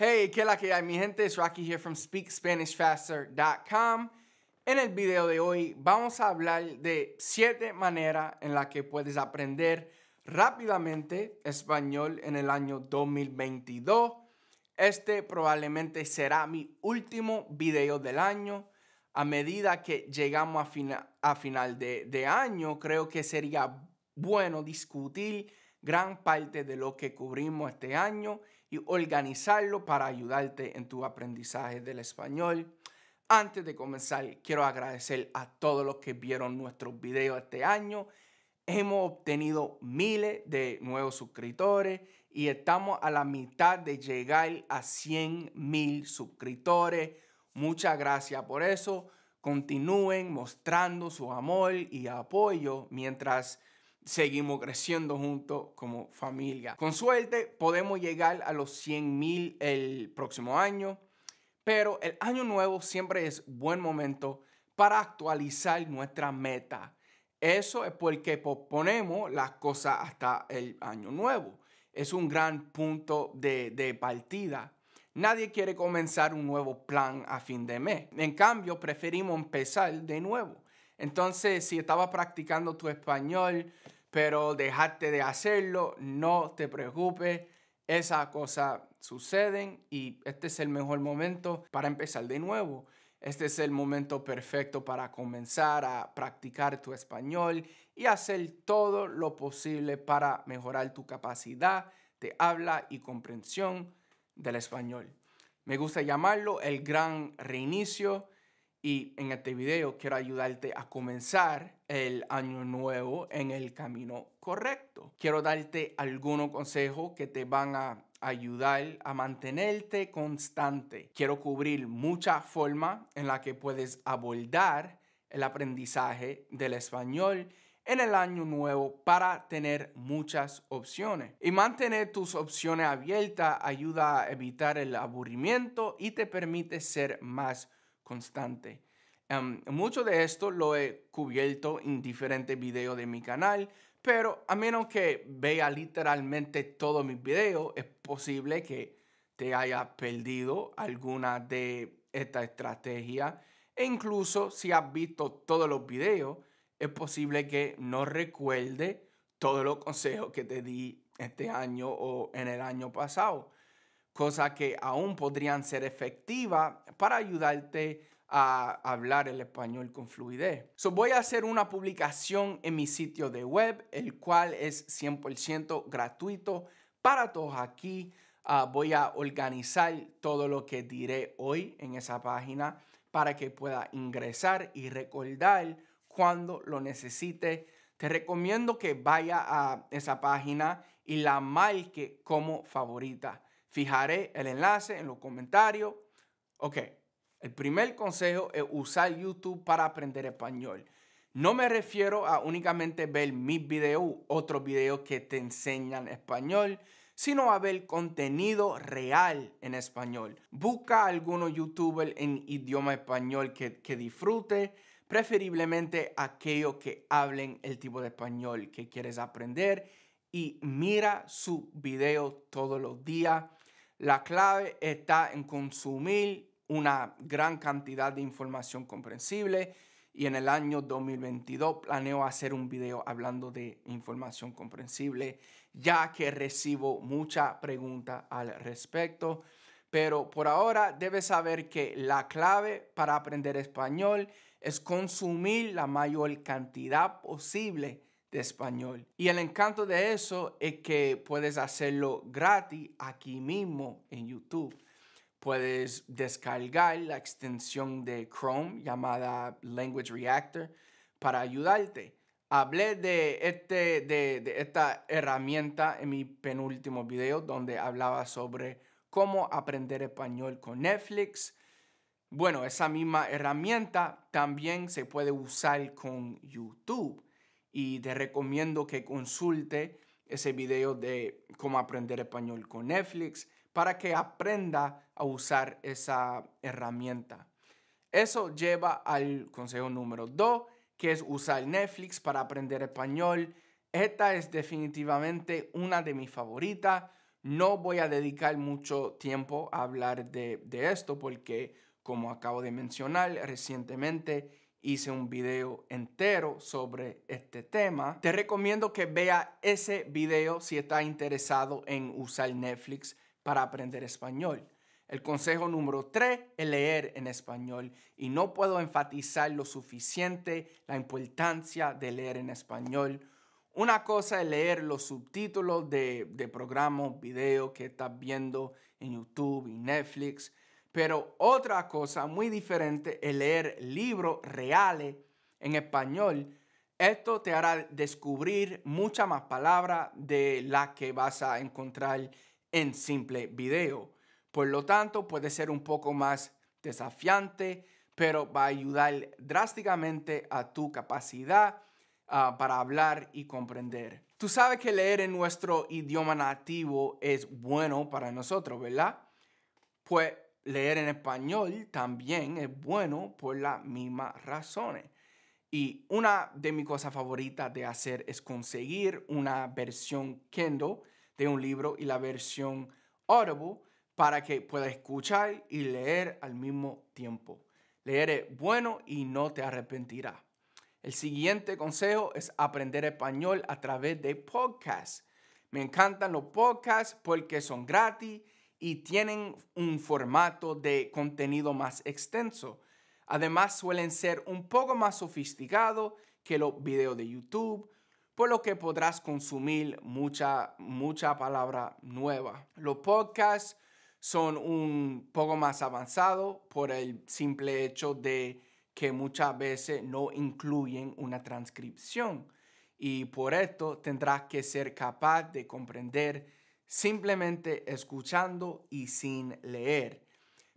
Hey, ¿qué es la que hay, mi gente? Es Rocky here from SpeakSpanishFaster.com. En el video de hoy vamos a hablar de 7 maneras en las que puedes aprender rápidamente español en el año 2022. Este probablemente será mi último video del año. A medida que llegamos a final de año, creo que sería bueno discutir gran parte de lo que cubrimos este año y organizarlo para ayudarte en tu aprendizaje del español. Antes de comenzar, quiero agradecer a todos los que vieron nuestros videos este año. Hemos obtenido miles de nuevos suscriptores y estamos a la mitad de llegar a 100,000 suscriptores. Muchas gracias por eso. Continúen mostrando su amor y apoyo mientras seguimos creciendo juntos como familia. Con suerte podemos llegar a los 100,000 el próximo año, pero el año nuevo siempre es buen momento para actualizar nuestra meta. Eso es porque posponemos las cosas hasta el año nuevo. Es un gran punto de partida. Nadie quiere comenzar un nuevo plan a fin de mes. En cambio, preferimos empezar de nuevo. Entonces, si estabas practicando tu español, pero dejaste de hacerlo, no te preocupes. Esas cosas suceden y este es el mejor momento para empezar de nuevo. Este es el momento perfecto para comenzar a practicar tu español y hacer todo lo posible para mejorar tu capacidad de habla y comprensión del español. Me gusta llamarlo el gran reinicio y en este video quiero ayudarte a comenzar el año nuevo en el camino correcto. Quiero darte algunos consejos que te van a ayudar a mantenerte constante. Quiero cubrir muchas formas en las que puedes abordar el aprendizaje del español en el año nuevo para tener muchas opciones. Y mantener tus opciones abiertas ayuda a evitar el aburrimiento y te permite ser más constante. Mucho de esto lo he cubierto en diferentes videos de mi canal, pero a menos que vea literalmente todos mis videos, es posible que te haya perdido alguna de estas estrategias. E incluso si has visto todos los videos, es posible que no recuerde todos los consejos que te di este año o en el año pasado. Cosas que aún podrían ser efectivas para ayudarte a hablar el español con fluidez. Voy a hacer una publicación en mi sitio de web, el cual es 100% gratuito para todos aquí. Voy a organizar todo lo que diré hoy en esa página para que pueda ingresar y recordar cuando lo necesite. Te recomiendo que vaya a esa página y la marque como favorita. Fijaré el enlace en los comentarios. Ok, el primer consejo es usar YouTube para aprender español. No me refiero a únicamente ver mis videos u otros videos que te enseñan español, sino a ver contenido real en español. Busca a algunos youtubers en idioma español que disfrute, preferiblemente aquellos que hablen el tipo de español que quieres aprender y mira su video todos los días. La clave está en consumir una gran cantidad de información comprensible y en el año 2022 planeo hacer un video hablando de información comprensible, ya que recibo mucha pregunta al respecto. Pero por ahora debes saber que la clave para aprender español es consumir la mayor cantidad posible de español. Y el encanto de eso es que puedes hacerlo gratis aquí mismo en YouTube. Puedes descargar la extensión de Chrome llamada Language Reactor para ayudarte. Hablé de esta herramienta en mi penúltimo video donde hablaba sobre cómo aprender español con Netflix. Bueno, esa misma herramienta también se puede usar con YouTube y te recomiendo que consulte ese video de cómo aprender español con Netflix para que aprenda a usar esa herramienta. Eso lleva al consejo número 2, que es usar Netflix para aprender español. Esta es definitivamente una de mis favoritas. No voy a dedicar mucho tiempo a hablar de esto porque, como acabo de mencionar recientemente, hice un video entero sobre este tema. Te recomiendo que veas ese video si estás interesado en usar Netflix para aprender español. El consejo número 3 es leer en español y no puedo enfatizar lo suficiente la importancia de leer en español. Una cosa es leer los subtítulos de programas, videos que estás viendo en YouTube y Netflix, pero otra cosa muy diferente es leer libros reales en español. Esto te hará descubrir muchas más palabras de las que vas a encontrar en simple video. Por lo tanto, puede ser un poco más desafiante, pero va a ayudar drásticamente a tu capacidad para hablar y comprender. Tú sabes que leer en nuestro idioma nativo es bueno para nosotros, ¿verdad? Pues leer en español también es bueno por las mismas razones. Y una de mis cosas favoritas de hacer es conseguir una versión Kindle de un libro y la versión Audible para que puedas escuchar y leer al mismo tiempo. Leer es bueno y no te arrepentirás. El siguiente consejo es aprender español a través de podcasts. Me encantan los podcasts porque son gratis y tienen un formato de contenido más extenso. Además, suelen ser un poco más sofisticados que los videos de YouTube, por lo que podrás consumir mucha palabra nueva. Los podcasts son un poco más avanzados por el simple hecho de que muchas veces no incluyen una transcripción y por esto tendrás que ser capaz de comprender simplemente escuchando y sin leer.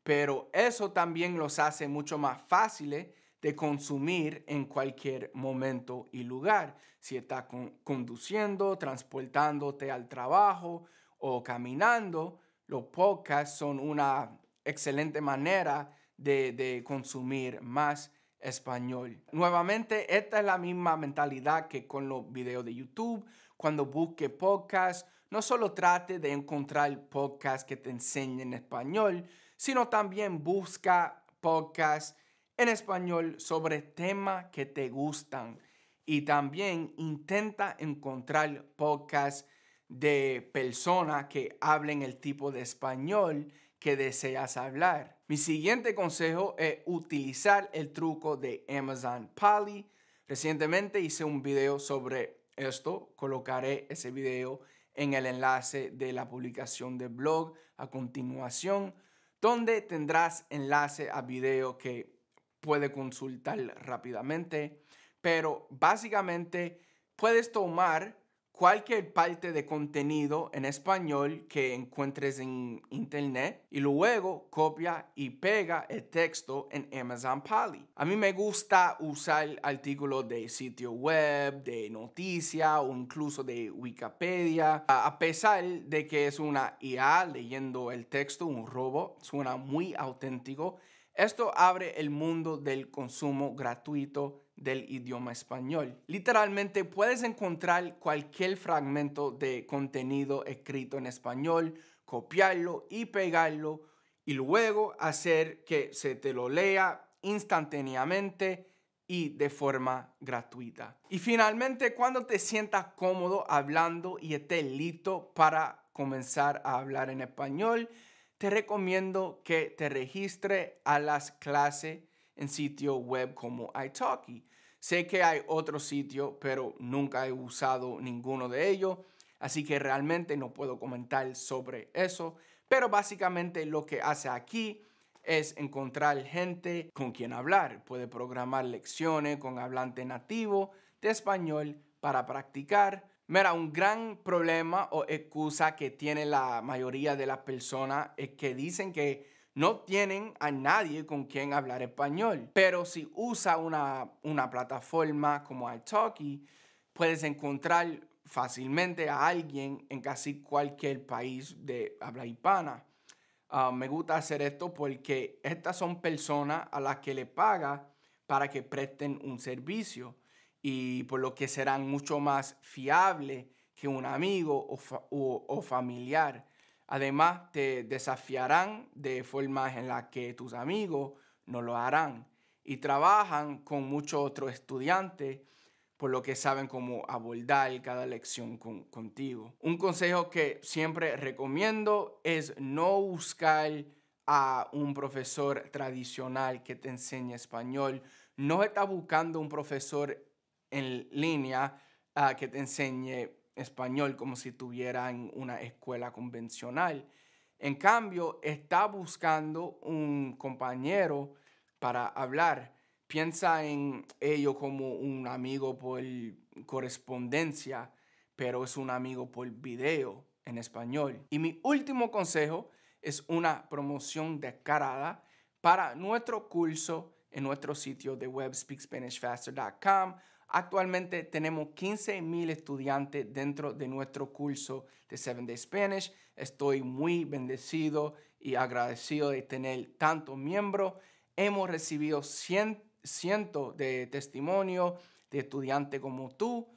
Pero eso también los hace mucho más fáciles de consumir en cualquier momento y lugar. Si estás conduciendo, transportándote al trabajo o caminando, los podcasts son una excelente manera de consumir más español. Nuevamente, esta es la misma mentalidad que con los videos de YouTube. Cuando busque podcasts, no solo trate de encontrar podcasts que te enseñen español, sino también busca podcasts en español sobre temas que te gustan. Y también intenta encontrar podcasts de personas que hablen el tipo de español que deseas hablar. Mi siguiente consejo es utilizar el truco de Amazon Polly. Recientemente hice un video sobre esto. Colocaré ese video en el enlace de la publicación del blog a continuación, donde tendrás enlace a video que puedes consultar rápidamente. Pero básicamente puedes tomar cualquier parte de contenido en español que encuentres en internet y luego copia y pega el texto en Amazon Polly. A mí me gusta usar artículos de sitio web, de noticias o incluso de Wikipedia. A pesar de que es una IA leyendo el texto, un robot, suena muy auténtico. Esto abre el mundo del consumo gratuito del idioma español. Literalmente puedes encontrar cualquier fragmento de contenido escrito en español, copiarlo y pegarlo y luego hacer que se te lo lea instantáneamente y de forma gratuita. Y finalmente, cuando te sientas cómodo hablando y estés listo para comenzar a hablar en español, te recomiendo que te registres a las clases en sitio web como italki. Sé que hay otros sitios, pero nunca he usado ninguno de ellos, así que realmente no puedo comentar sobre eso. Pero básicamente lo que hace aquí es encontrar gente con quien hablar. Puede programar lecciones con hablante nativo de español para practicar. Mira, un gran problema o excusa que tiene la mayoría de las personas es que dicen que no tienen a nadie con quien hablar español. Pero si usa una plataforma como italki, puedes encontrar fácilmente a alguien en casi cualquier país de habla hispana. Me gusta hacer esto porque estas son personas a las que le paga para que presten un servicio y por lo que serán mucho más fiables que un amigo o familiar. Además, te desafiarán de formas en las que tus amigos no lo harán y trabajan con muchos otros estudiantes, por lo que saben cómo abordar cada lección contigo. Un consejo que siempre recomiendo es no buscar a un profesor tradicional que te enseñe español. No estás buscando un profesor en línea que te enseñe español como si estuviera en una escuela convencional. En cambio, está buscando un compañero para hablar. Piensa en ello como un amigo por correspondencia, pero es un amigo por video en español. Y mi último consejo es una promoción descarada para nuestro curso en nuestro sitio de web speakspanishfaster.com. Actualmente tenemos 15,000 estudiantes dentro de nuestro curso de 7 Day Spanish. Estoy muy bendecido y agradecido de tener tantos miembros. Hemos recibido cientos de testimonios de estudiantes como tú.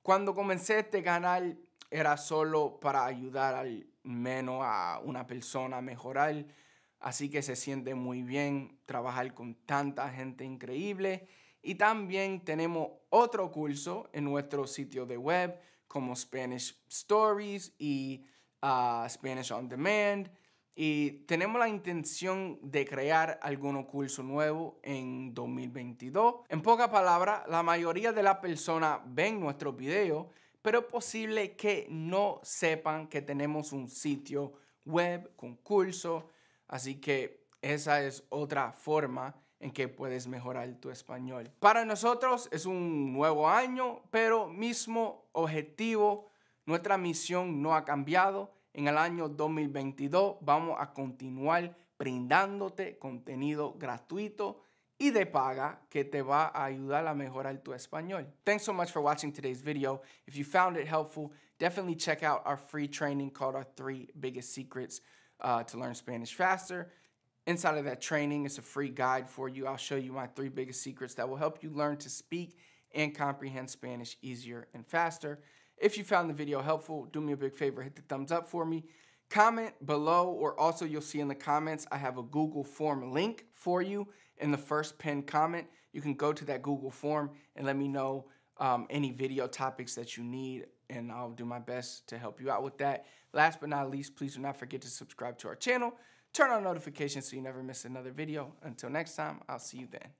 Cuando comencé este canal era solo para ayudar al menos a una persona a mejorar. Así que se siente muy bien trabajar con tanta gente increíble. Y también tenemos otro curso en nuestro sitio de web como Spanish Stories y Spanish on Demand. Y tenemos la intención de crear algunos cursos nuevos en 2022. En pocas palabras, la mayoría de las personas ven nuestros videos, pero es posible que no sepan que tenemos un sitio web con cursos. Así que esa es otra forma en que puedes mejorar tu español. Para nosotros es un nuevo año, pero mismo objetivo. Nuestra misión no ha cambiado. En el año 2022 vamos a continuar brindándote contenido gratuito y de paga que te va a ayudar a mejorar tu español. Thanks so much for watching today's video. If you found it helpful, definitely check out our free training called Our 3 Biggest Secrets to Learn Spanish Faster. Inside of that training, it's a free guide for you. I'll show you my 3 biggest secrets that will help you learn to speak and comprehend Spanish easier and faster. If you found the video helpful, do me a big favor, hit the thumbs up for me. Comment below, or also you'll see in the comments, I have a Google form link for you in the first pinned comment. You can go to that Google form and let me know any video topics that you need, and I'll do my best to help you out with that. Last but not least, please do not forget to subscribe to our channel. Turn on notifications so you never miss another video. Until next time, I'll see you then.